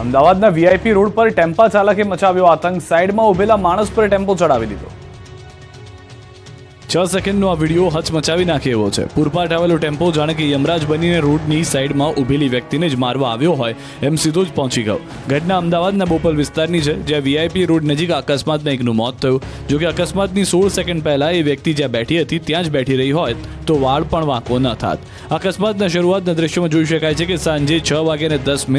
અમદાવાદના VIP road પર ટેમ્પા ચાલકે મચાવ્યો આતંક। સાઈડમાં ઉભેલા માણસ પર ટેમ્પો ચડાવી દીધો। 6 સેકન્ડનો આ વિડીયો હચમચાવી નાખે એવો છે। પૂરપાટ આવેલો ટેમ્પો જાણે કે યમરાજ બનીને રોડની સાઈડમાં ઊભેલી વ્યક્તિને જ મારવા આવ્યો હોય એમ સીધો જ પહોંચી ગયો। ઘટના અમદાવાદના બોપલ વિસ્તારની છે, જ્યાં વીઆઈપી રોડ નજીક અકસ્માતમાં એકનું મોત થયું। જો કે અકસ્માતની 16 સેકન્ડ પહેલા એ વ્યક્તિ જ્યાં બેઠી હતી ત્યાં જ બેઠી રહી હોત તો વાળ પણ વાંકો ન થાત। અકસ્માતના શરૂઆતના દ્રશ્યમાં જોઈ શકાય છે કે સાંજે 6:10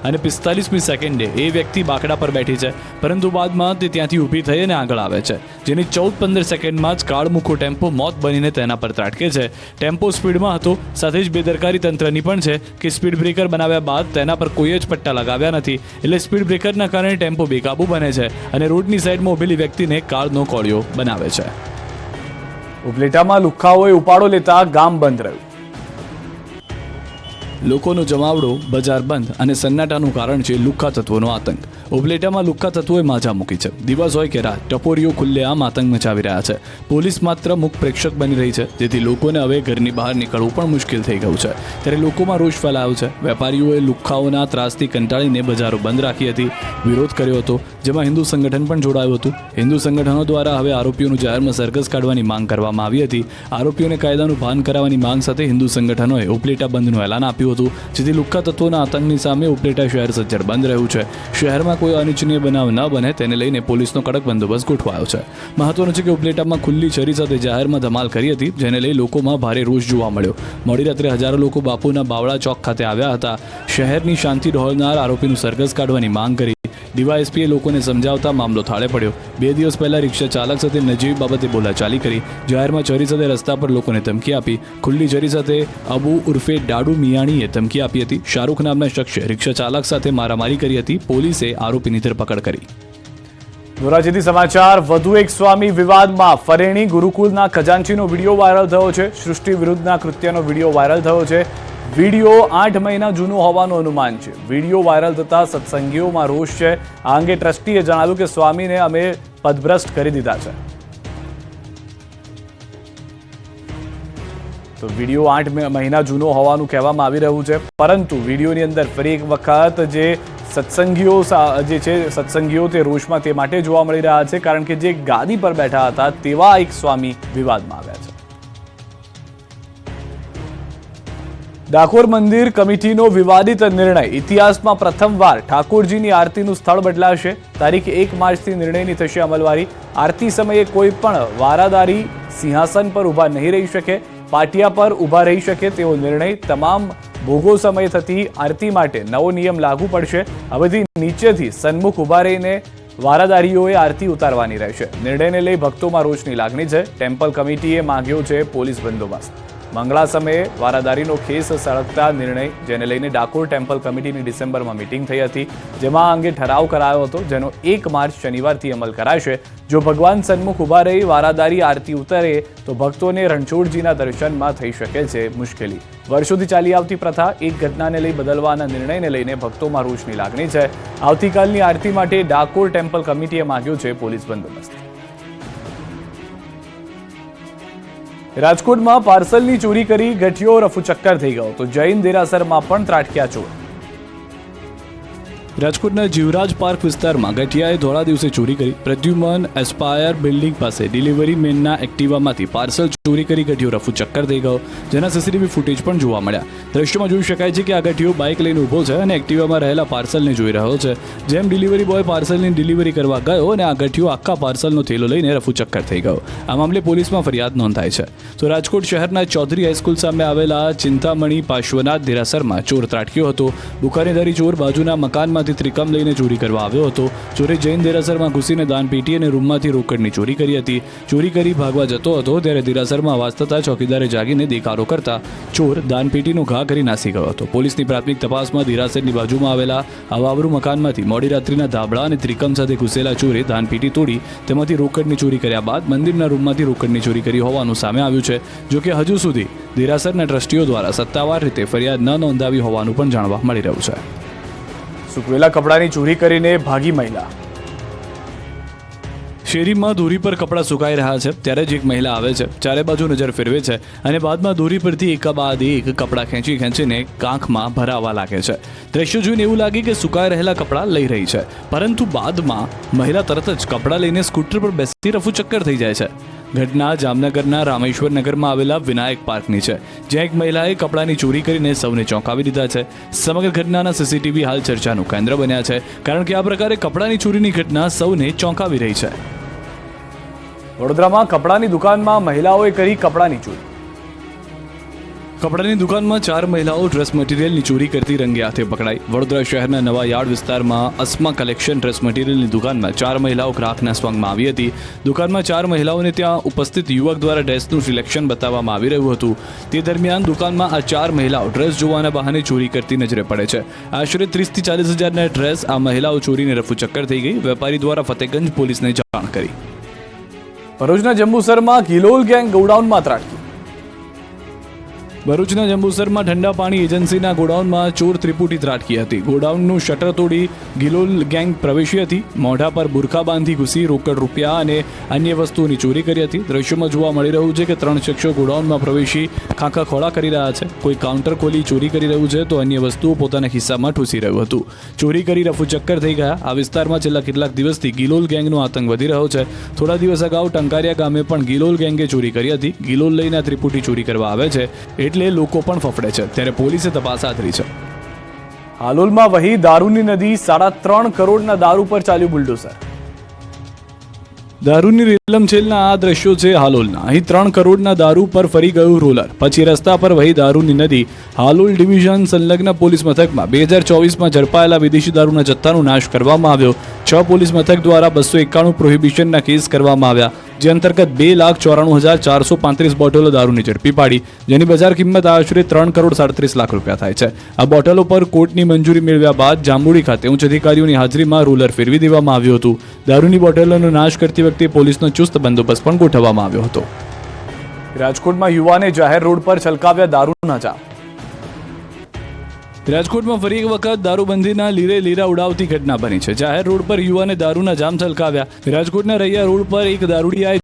અને 45મી સેકન્ડે એ વ્યક્તિ બાકડા પર બેઠી છે, પરંતુ બાદમાં તે ત્યાંથી ઊભી થઈ અને આગળ આવે છે, જેની 14-15 સેકન્ડમાં જ કાળમુખો ટેમ્પો મોત બનીને તેના પર ત્રાટકે છે। ટેમ્પો સ્પીડમાં હતો, સાથે જ બેદરકારી તંત્રની પણ છે કે સ્પીડ બ્રેકર બનાવ્યા બાદ તેના પર કોઈ જ પટ્ટા લગાવ્યા નથી, એટલે સ્પીડ બ્રેકરના કારણે ટેમ્પો બેકાબુ બને છે અને રોડની સાઈડમાં ઊભેલી વ્યક્તિને કાળનો કોળિયો બનાવે છે। ઉપલેટામાં લુખ્ખાઓએ ઉપાડો લેતા ગામ બંધ રહ્યું। લોકોનો જમાવડો, બજાર બંધ અને સન્નાટાનું કારણ છે લુખ્ખા તત્વોનો આતંક। ઉપલેટામાં લુખ્ખા તત્વોએ માજા મૂકી છે। દિવસ હોય કે રાત, ટપોરીઓ ખુલ્લેઆમ આતંક મચાવી રહ્યા છે। પોલીસ માત્ર મુખ પ્રેક્ષક બની રહી છે, જેથી લોકોને હવે ઘરની બહાર નીકળવું પણ મુશ્કેલ થઈ ગયું છે। ત્યારે લોકોમાં રોષ ફેલાયો છે। વેપારીઓએ લુખ્ખાઓના ત્રાસથી કંટાળીને બજારો બંધ રાખી હતી, વિરોધ કર્યો હતો, જેમાં હિન્દુ સંગઠન પણ જોડાયું હતું। હિન્દુ સંગઠનો દ્વારા હવે આરોપીઓનું જાહેરમાં સરઘસ કાઢવાની માંગ કરવામાં આવી હતી। આરોપીઓને કાયદાનું ભાન કરાવવાની માંગ સાથે હિન્દુ સંગઠનોએ ઉપલેટા બંધનું એલાન આપ્યું હતું, જેથી લુખ્ખા તત્વોના આતંકની સામે ઉપલેટા શહેર સજ્જડ બંધ રહ્યું છે। શહેરમાં કોઈ અનિચ્છનીય બનાવ ન બને તેને લઈને પોલીસનો કડક બંદોબસ્ત ગોઠવાયો છે। મહત્વનું છે કે ઉપલેટામાં ખુલ્લી છરી સાથે જાહેરમાં ધમાલ કરી હતી, જેને લઈ લોકોમાં ભારે રોષ જોવા મળ્યો। મોડી રાત્રે હજારો લોકો બાપુના બાવળા ચોક ખાતે આવ્યા હતા। શહેરની શાંતિ ડહોળનાર આરોપીનું સરઘસ કાઢવાની માંગ કરી। ડીવાયએસપીએ લોકોને સમજાવતા મામલો થાળે પડ્યો। 2 દિવસ પહેલા રિક્ષા ચાલક સાથે નજીવી બાબતે બોલાચાલી કરી, જાહેરમાં છરી સાથે રસ્તા પર લોકોને ધમકી આપી। ખુલ્લી છરી સાથે અબુ ઉર્ફે ડાડુ મિયાણીએ ધમકી આપી હતી। શાહરૂખ નામના શખ્સે રિક્ષા ચાલક સાથે મારામારી કરી હતી। પોલીસે આરોપીની ધરપકડ કરી। ધોરાજીથી સમાચાર। વધુ એક સ્વામી વિવાદમાં ફરેણી ગુરુકુલના ખજાનચીનો વિડીયો વાયરલ થયો છે। સૃષ્ટિ વિરુદ્ધના કૃત્યનો વિડીયો વાયરલ થયો છે। વિડીયો 8 મહિના જૂનો હોવાનું અનુમાન છે। વિડીયો વાયરલ થતા સત્સંગીઓમાં રોષ છે। આ અંગે ટ્રસ્ટીએ જણાવ્યું કે સ્વામીને અમે પદભ્રષ્ટ કરી દીધા છે। તો વિડીયો 8 મહિના જૂનો હોવાનું કહેવામાં આવી રહ્યું છે, પરંતુ વિડીયોની અંદર ફરી એક વખત જે સત્સંગીઓ તે રોષમાં તે માટે જોવા મળી રહ્યા છે, કારણ કે જે ગાદી પર બેઠા હતા તેવા એક સ્વામી વિવાદમાં આવ્યા છે। ડાકોર મંદિર કમિટીનો વિવાદિત નિર્ણય। ઇતિહાસમાં પ્રથમવાર ઠાકોરજીની આરતીનું સ્થળ બદલાશે। તારીખ 1 માર્ચથી નિર્ણયની થશે અમલવારી। આરતી સમયે કોઈ પણ વારાદારી સિંહાસન પર ઊભા નહીં રહી શકે, પાટિયા પર ઊભા રહી શકે તેવો નિર્ણય। તમામ ભોગો સમયે થતી આરતી માટે નવો નિયમ લાગુ પડશે। હવેથી નીચેથી સન્મુખ ઊભા રહીને વારાદારીઓએ આરતી ઉતારવાની રહેશે। નિર્ણયને લઈ ભક્તોમાં રોષની લાગણી છે। ટેમ્પલ કમિટીએ માંગ્યો છે પોલીસ બંદોબસ્ત। મંગળા સમયે વારાદારીનો ખેસ સળગતા નિર્ણય, જેને લઈને ડાકોર ટેમ્પલ કમિટીની ડિસેમ્બરમાં મીટિંગ થઈ હતી, જેમાં આ અંગે ઠરાવ કરાયો હતો, જેનો 1 માર્ચ શનિવારથી અમલ કરાશે। જો ભગવાન સન્મુખ ઊભા રહી વારાદારી આરતી ઉતરે તો ભક્તોને રણછોડજીના દર્શનમાં થઈ શકે છે મુશ્કેલી। વર્ષોથી ચાલી આવતી પ્રથા એક ઘટનાને લઈ બદલવાના નિર્ણયને લઈને ભક્તોમાં રોષની લાગણી છે। આવતીકાલની આરતી માટે ડાકોર ટેમ્પલ કમિટીએ માંગ્યો છે પોલીસ બંદોબસ્ત। રાજકોટમાં પાર્સલની ચોરી કરી ગઠિયો રફુચક્કર થઈ ગયો, તો જૈન દેરાસરમાં પણ ત્રાટક્યા ચોર। રાજકોટના જીવરાજ પાર્ક વિસ્તારમાં ગઠિયાએ ધોળા દિવસે ચોરી કરી। પ્રદ્યુમન એસ્પાયર બિલ્ડિંગ પાસે ડિલિવરી મેનના એક્ટિવામાંથી પાર્સલ ચોરી કરી ગઠિયો રફુચક્કર થઈ ગયો, જેના સીસીટીવી ફૂટેજ પણ જોવા મળ્યા। દ્રશ્યમાં જોઈ શકાય છે કે આ ગઠિયો બાઇક લઈને ઊભો છે અને એક્ટિવામાં રહેલા પાર્સલને જોઈ રહ્યો છે। જેમ ડિલિવરી બોય પાર્સલની ડિલિવરી કરવા ગયો અને આ ગઠિયો આખા પાર્સલનો થેલો લઈને રફુચક્કર થઈ ગયો। આ મામલે પોલીસમાં ફરિયાદ નોંધાઈ છે। તો રાજકોટ શહેરના ચૌધરી હાઈસ્કૂલ સામે આવેલા ચિંતામણી પાર્શ્વનાથ દેરાસરમાં ચોર ત્રાટક્યો હતો। બુખારીધારી ચોર બાજુના મકાનમાં ત્રિકમ લઈને ચોરી કરવા આવ્યો હતો। ચોરે જૈન દેરાસરમાં ઘૂસીને દાન પેટી અને રૂમમાંથી રોકડની ચોરી કરી હતી। ચોરી કરી ભાગવા જતો હતો ત્યારે દેરાસરમાં અવાજ થતા ચોકીદારે જાગીને દેકારો કરતા ચોર દાન પેટીનો ઘા કરી નાસી ગયો હતો। પોલીસની પ્રાથમિક તપાસમાં દેરાસરની બાજુમાં આવેલા અવાવરૂ મકાનમાંથી મોડી રાત્રિના ધાબળા અને ત્રિકમ સાથે ઘૂસેલા ચોરે દાન પેટી તોડી તેમાંથી રોકડની ચોરી કર્યા બાદ મંદિરના રૂમમાંથી રોકડની ચોરી કરી હોવાનું સામે આવ્યું છે। જોકે હજુ સુધી દેરાસરના ટ્રસ્ટીઓ દ્વારા સત્તાવાર રીતે ફરિયાદ ન નોંધાવી હોવાનું પણ જાણવા મળી રહ્યું છે। સૂકવેલા કપડાની ચોરી કરીને ભાગી મહિલા। શેરીમાં દોરી પર કપડાં સુકાઈ રહ્યા છે ત્યારે જ એક મહિલા આવે છે, ચારે બાજુ નજર ફેરવે છે અને બાદમાં દોરી પરથી એક બાદ એક કપડાં ખેંચીને કાંખમાં ભરાવા લાગે છે. દ્રશ્ય જોઈને એવું લાગે કે સુકાઈ રહેલા કપડાં લઈ રહી છે, પરંતુ બાદમાં મહિલા તરત જ કપડાં લઈને સ્કૂટર પર બેસી રફુચક્કર થઈ જાય છે. ઘટના જામનગરના રામેશ્વર નગરમાં આવેલા વિનાયક પાર્કની છે, જ્યાં એક મહિલાએ કપડાની ચોરી કરીને સૌને ચોંકાવી દીધા છે. સમગ્ર ઘટનાના સીસીટીવી હાલ ચર્ચાનું કેન્દ્ર બન્યા છે, કારણ કે આ પ્રકારે કપડાની ચોરીની ઘટના સૌને ચોંકાવી રહી છે. વડોદરામાં કપડાની દુકાનમાં મહિલાઓએ કરી કપડાની ચોરી. કપડાની દુકાનમાં 4 મહિલાઓ ડ્રેસ મટીરિયલની ચોરી કરતી રંગે હાથે પકડાઈ. વડોદરા શહેરના નવા યાર્ડ વિસ્તારમાં અસ્મા કલેક્શન ડ્રેસ મટીરિયલની દુકાનમાં 4 મહિલાઓ ગ્રાહકના સ્વાંગમાં આવી હતી. દુકાનમાં 4 મહિલાઓને ત્યાં ઉપસ્થિત યુવક દ્વારા ડ્રેસનું સિલેક્શન બતાવવામાં આવી રહ્યું હતું. તે દરમિયાન દુકાનમાં આ 4 મહિલાઓ ડ્રેસ જોવાના બહાને ચોરી કરતી નજરે પડે છે. આશરે 30 થી 40 હજારના ડ્રેસ આ મહિલાઓ ચોરીને રફુચક્કર થઈ ગઈ. વેપારી દ્વારા ફતેગંજ પોલીસને જાણ કરી. ભરૂચના જંબુસરમાં ગિલોલ ગેંગ ગોડાઉનમાં ત્રાટકી. ભરૂચના જંબુસરમાં ઠંડા પાણી એજન્સીના ગોડાઉનમાં ચોર ત્રિપુટી ત્રાટકી હતી. ગોડાઉનનું શટર તોડી ગિલોલ ગેંગ પ્રવેશી હતી. મોઢા પર બુરખા બાંધી ઘૂસી રોકડ રૂપિયા અને અન્ય વસ્તુઓની ચોરી કરી હતી. દ્રશ્યોમાં જોવા મળી રહ્યું છે કે 3 શખ્સો ગોડાઉનમાં પ્રવેશી ખાખા ખોળા કરી રહ્યા છે. કોઈ કાઉન્ટર ખોલી ચોરી કરી રહ્યું છે તો અન્ય વસ્તુઓ પોતાના ખિસ્સામાં ઠૂસી રહ્યું હતું. ચોરી કરી રફુચક્કર થઈ ગયા. આ વિસ્તારમાં છેલ્લા કેટલાક દિવસથી ગિલોલ ગેંગનો આતંક વધી રહ્યો છે. થોડા દિવસ અગાઉ ટંકારિયા ગામે પણ ગિલોલ ગેંગે ચોરી કરી હતી. ગિલોલ લઈને ત્રિપુટી ચોરી કરવા આવે છે એટલે લોકો પણ ફફડે છે, ત્યારે પોલીસે તપાસ હાથ ધરી છે. હાલોલમાં વહી દારૂની નદી, 3.5 કરોડના દારૂ પર ચાલ્યું બુલડોઝર. દારૂની રેલમછેલના આ દ્રશ્યો છે હાલોલના. અહીં 3 કરોડના દારૂ પર ફરી ગયું રોલર. પછી રસ્તા પર વહી દારૂની નદી. હાલોલ ડિવિઝન સંલગ્ન પોલીસ મથકમાં 2024માં ઝડપાયેલા વિદેશી દારૂના જથ્થાનો નાશ કરવામાં આવ્યો. 6 પોલીસ મથક દ્વારા 291 પ્રોહિબિશનના કેસ કરવામાં આવ્યા, જે અંતર્ગત 2,94,435 બોટલો દારૂની ઝડપી પાડી, જેની બજાર કિંમત આશરે 3 કરોડ 37 લાખ રૂપિયા થાય છે. આ બોટલો પર કોર્ટની મંજૂરી મેળવ્યા બાદ જાંબુડી ખાતે ઉચ્ચ અધિકારીઓની હાજરીમાં રોલર ફેરવી દેવામાં આવ્યું હતું. દારૂની બોટલોનો નાશ કરતી વખતે પોલીસનો ચુસ્ત બંદોબસ્ત પણ ગોઠવવામાં આવ્યો હતો. રાજકોટમાં યુવાને જાહેર રોડ પર છલકાવ્યા દારૂના જામ. રાજકોટમાં ફરી એક વખત દારૂબંધીના લીરા ઉડાવતી ઘટના બની છે. જાહેર રોડ પર યુવાને દારૂના જામ છલકાવ્યા. રાજકોટના રૈયા રોડ પર એક દારૂડિયાએ